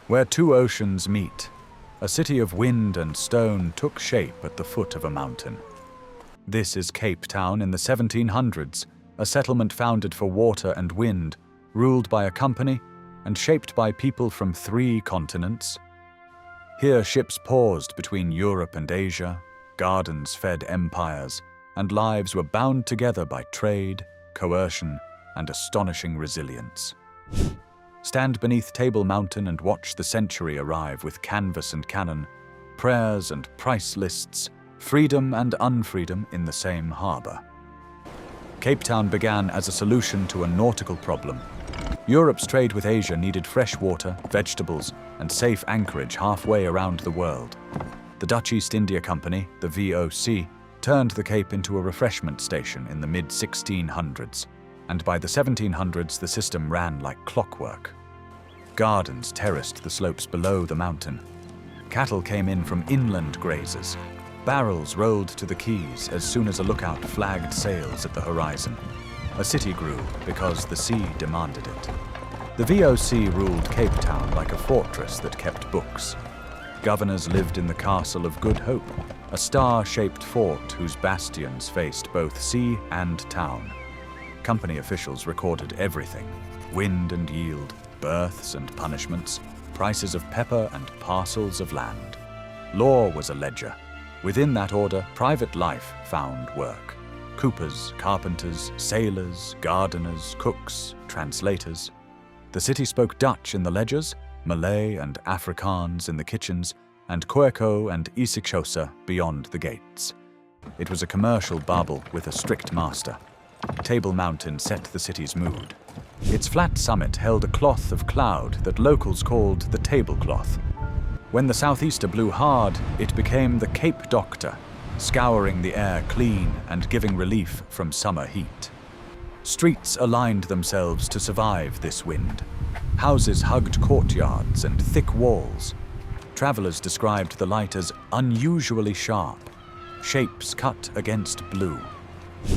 Where two oceans meet, a city of wind and stone took shape at the foot of a mountain. This is Cape Town in the 1700s, a settlement founded for water and wind, ruled by a company and shaped by people from 3 continents. Here ships paused between Europe and Asia, gardens fed empires, and lives were bound together by trade, coercion, and astonishing resilience. Stand beneath Table Mountain and watch the century arrive with canvas and cannon, prayers and price lists, freedom and unfreedom in the same harbor. Cape Town began as a solution to a nautical problem. Europe's trade with Asia needed fresh water, vegetables, and safe anchorage halfway around the world. The Dutch East India Company, the VOC, turned the Cape into a refreshment station in the mid-1600s, and by the 1700s the system ran like clockwork. Gardens terraced the slopes below the mountain. Cattle came in from inland grazers. Barrels rolled to the quays as soon as a lookout flagged sails at the horizon. A city grew because the sea demanded it. The VOC ruled Cape Town like a fortress that kept books. Governors lived in the Castle of Good Hope, a star-shaped fort whose bastions faced both sea and town. Company officials recorded everything: wind and yield, births and punishments, prices of pepper and parcels of land. Law was a ledger. Within that order, private life found work. Coopers, carpenters, sailors, gardeners, cooks, translators. The city spoke Dutch in the ledgers, Malay and Afrikaans in the kitchens, and Khoekhoe and isiXhosa beyond the gates. It was a commercial Babel with a strict master. Table Mountain set the city's mood. Its flat summit held a cloth of cloud that locals called the tablecloth. When the southeaster blew hard, it became the Cape Doctor, scouring the air clean and giving relief from summer heat. Streets aligned themselves to survive this wind. Houses hugged courtyards and thick walls. Travelers described the light as unusually sharp, shapes cut against blue.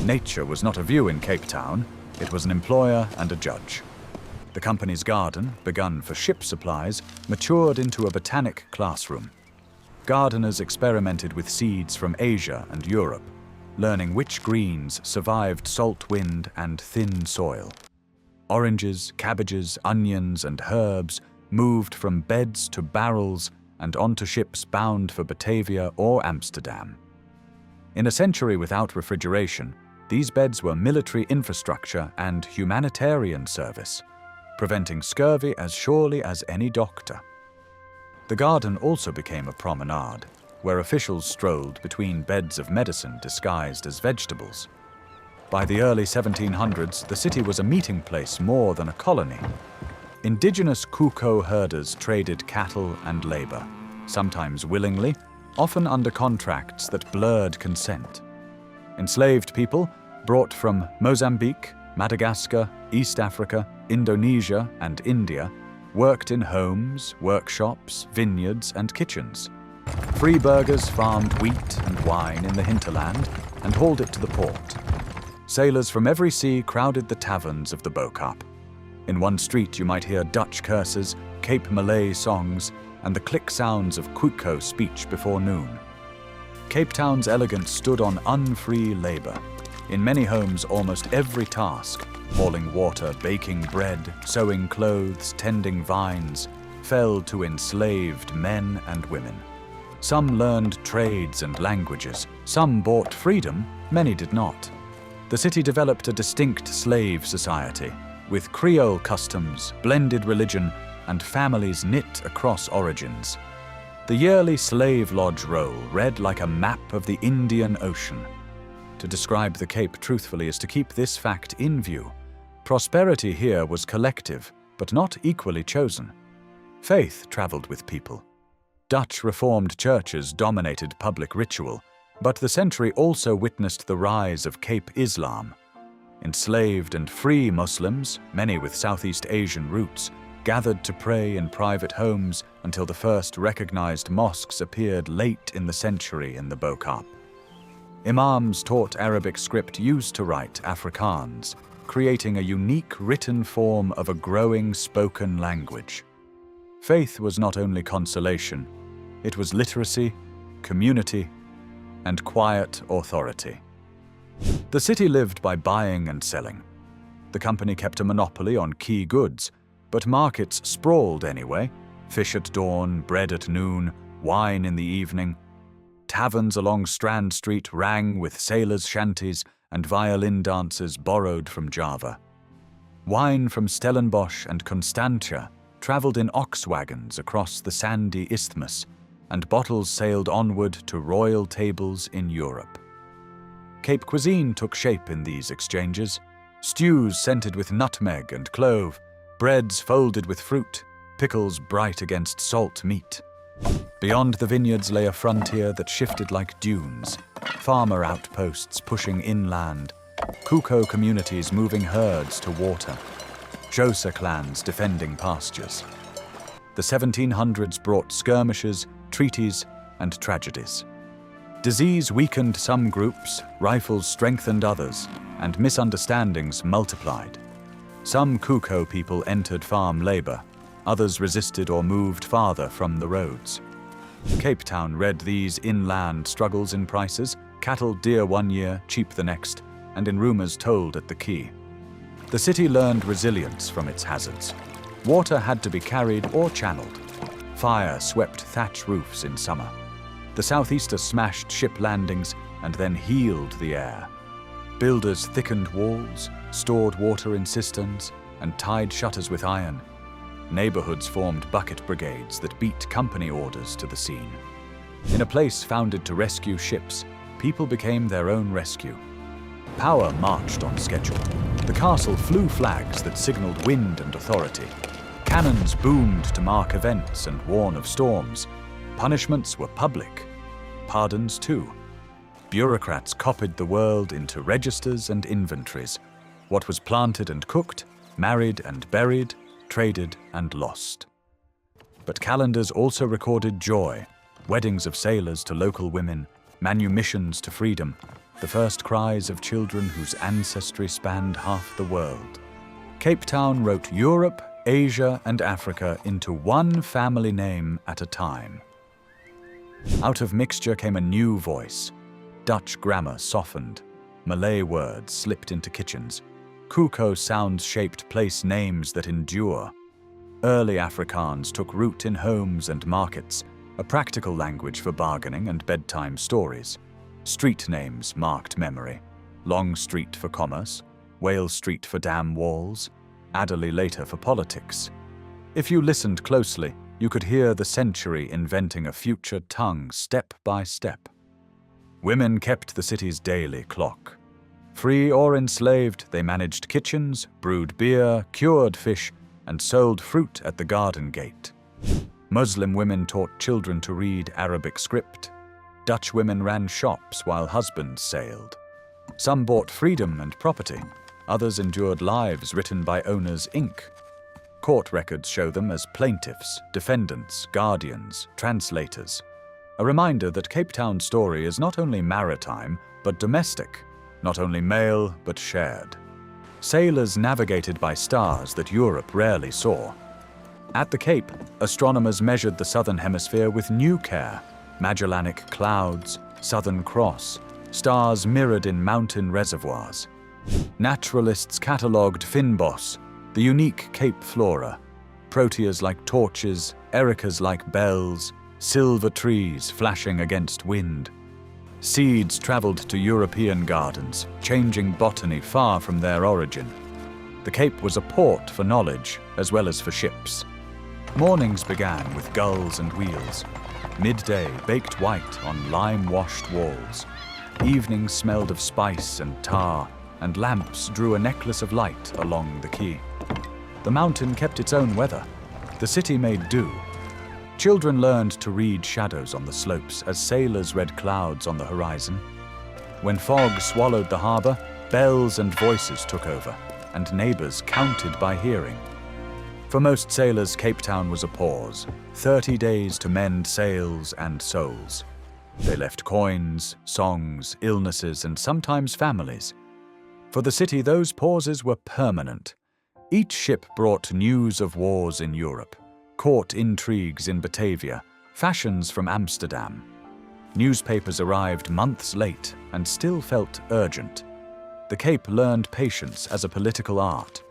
Nature was not a view in Cape Town, it was an employer and a judge. The company's garden, begun for ship supplies, matured into a botanic classroom. Gardeners experimented with seeds from Asia and Europe, learning which greens survived salt wind and thin soil. Oranges, cabbages, onions, and herbs moved from beds to barrels and onto ships bound for Batavia or Amsterdam. In a century without refrigeration, these beds were military infrastructure and humanitarian service, preventing scurvy as surely as any doctor. The garden also became a promenade, where officials strolled between beds of medicine disguised as vegetables. By the early 1700s, the city was a meeting place more than a colony. Indigenous Khoekhoe herders traded cattle and labor, sometimes willingly, often under contracts that blurred consent. Enslaved people, brought from Mozambique, Madagascar, East Africa, Indonesia, and India, worked in homes, workshops, vineyards, and kitchens. Free burghers farmed wheat and wine in the hinterland and hauled it to the port. Sailors from every sea crowded the taverns of the Bo-Kaap. In one street you might hear Dutch curses, Cape Malay songs, and the click sounds of Khoekhoe speech before noon. Cape Town's elegance stood on unfree labor. In many homes, almost every task, hauling water, baking bread, sewing clothes, tending vines, fell to enslaved men and women. Some learned trades and languages, some bought freedom, many did not. The city developed a distinct slave society, with Creole customs, blended religion, and families knit across origins. The yearly slave lodge roll read like a map of the Indian Ocean. To describe the Cape truthfully is to keep this fact in view. Prosperity here was collective, but not equally chosen. Faith traveled with people. Dutch Reformed churches dominated public ritual, but the century also witnessed the rise of Cape Islam. Enslaved and free Muslims, many with Southeast Asian roots, gathered to pray in private homes until the first recognized mosques appeared late in the century in the Bo-Kaap. Imams taught Arabic script used to write Afrikaans, creating a unique written form of a growing spoken language. Faith was not only consolation, it was literacy, community, and quiet authority. The city lived by buying and selling. The company kept a monopoly on key goods, but markets sprawled anyway. Fish at dawn, bread at noon, wine in the evening. Taverns along Strand Street rang with sailors' shanties and violin dances borrowed from Java. Wine from Stellenbosch and Constantia travelled in ox wagons across the sandy isthmus, and bottles sailed onward to royal tables in Europe. Cape cuisine took shape in these exchanges. Stews scented with nutmeg and clove, breads folded with fruit, pickles bright against salt meat. Beyond the vineyards lay a frontier that shifted like dunes, farmer outposts pushing inland, Khoekhoe communities moving herds to water, Xhosa clans defending pastures. The 1700s brought skirmishes, treaties, and tragedies. Disease weakened some groups, rifles strengthened others, and misunderstandings multiplied. Some Khoekhoe people entered farm labor, others resisted or moved farther from the roads. Cape Town read these inland struggles in prices, cattle dear one year, cheap the next, and in rumors told at the quay. The city learned resilience from its hazards. Water had to be carried or channeled. Fire swept thatch roofs in summer. The southeaster smashed ship landings and then healed the air. Builders thickened walls, stored water in cisterns, and tied shutters with iron. Neighborhoods formed bucket brigades that beat company orders to the scene. In a place founded to rescue ships, people became their own rescue. Power marched on schedule. The castle flew flags that signaled wind and authority. Cannons boomed to mark events and warn of storms. Punishments were public. Pardons too. Bureaucrats copied the world into registers and inventories. What was planted and cooked, married and buried, traded and lost. But calendars also recorded joy, weddings of sailors to local women, manumissions to freedom, the first cries of children whose ancestry spanned half the world. Cape Town wrote Europe, Asia, and Africa into one family name at a time. Out of mixture came a new voice. Dutch grammar softened. Malay words slipped into kitchens. Khoekhoe sounds shaped place names that endure. Early Afrikaans took root in homes and markets, a practical language for bargaining and bedtime stories. Street names marked memory. Long Street for commerce, Whale Street for dam walls, Adderley later for politics. If you listened closely, you could hear the century inventing a future tongue step by step. Women kept the city's daily clock. Free or enslaved, they managed kitchens, brewed beer, cured fish, and sold fruit at the garden gate. Muslim women taught children to read Arabic script. Dutch women ran shops while husbands sailed. Some bought freedom and property. Others endured lives written by owners' ink. Court records show them as plaintiffs, defendants, guardians, translators. A reminder that Cape Town's story is not only maritime, but domestic, not only male, but shared. Sailors navigated by stars that Europe rarely saw. At the Cape, astronomers measured the southern hemisphere with new care. Magellanic Clouds, Southern Cross, stars mirrored in mountain reservoirs. Naturalists catalogued Fynbos, the unique Cape flora, proteas like torches, ericas like bells, silver trees flashing against wind. Seeds traveled to European gardens, changing botany far from their origin. The Cape was a port for knowledge as well as for ships. Mornings began with gulls and wheels. Midday baked white on lime-washed walls. Evenings smelled of spice and tar, and lamps drew a necklace of light along the quay. The mountain kept its own weather. The city made do. Children learned to read shadows on the slopes as sailors read clouds on the horizon. When fog swallowed the harbor, bells and voices took over, and neighbors counted by hearing. For most sailors, Cape Town was a pause, 30 days to mend sails and souls. They left coins, songs, illnesses, and sometimes families. For the city, those pauses were permanent. Each ship brought news of wars in Europe, court intrigues in Batavia, fashions from Amsterdam. Newspapers arrived months late and still felt urgent. The Cape learned patience as a political art.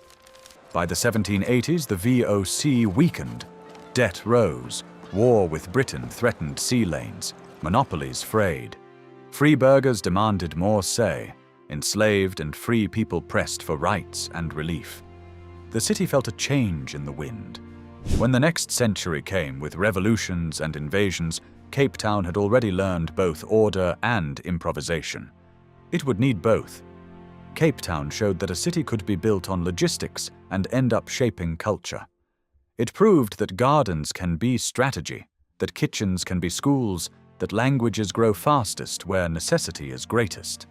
By the 1780s, the VOC weakened. Debt rose. War with Britain threatened sea lanes. Monopolies frayed. Free burghers demanded more say. Enslaved and free people pressed for rights and relief. The city felt a change in the wind. When the next century came with revolutions and invasions, Cape Town had already learned both order and improvisation. It would need both. Cape Town showed that a city could be built on logistics and end up shaping culture. It proved that gardens can be strategy, that kitchens can be schools, that languages grow fastest where necessity is greatest.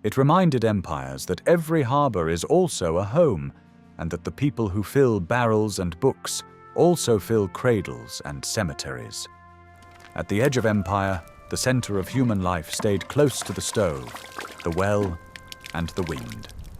It reminded empires that every harbor is also a home, and that the people who fill barrels and books also fill cradles and cemeteries. At the edge of empire, the center of human life stayed close to the stove, the well, and the wind.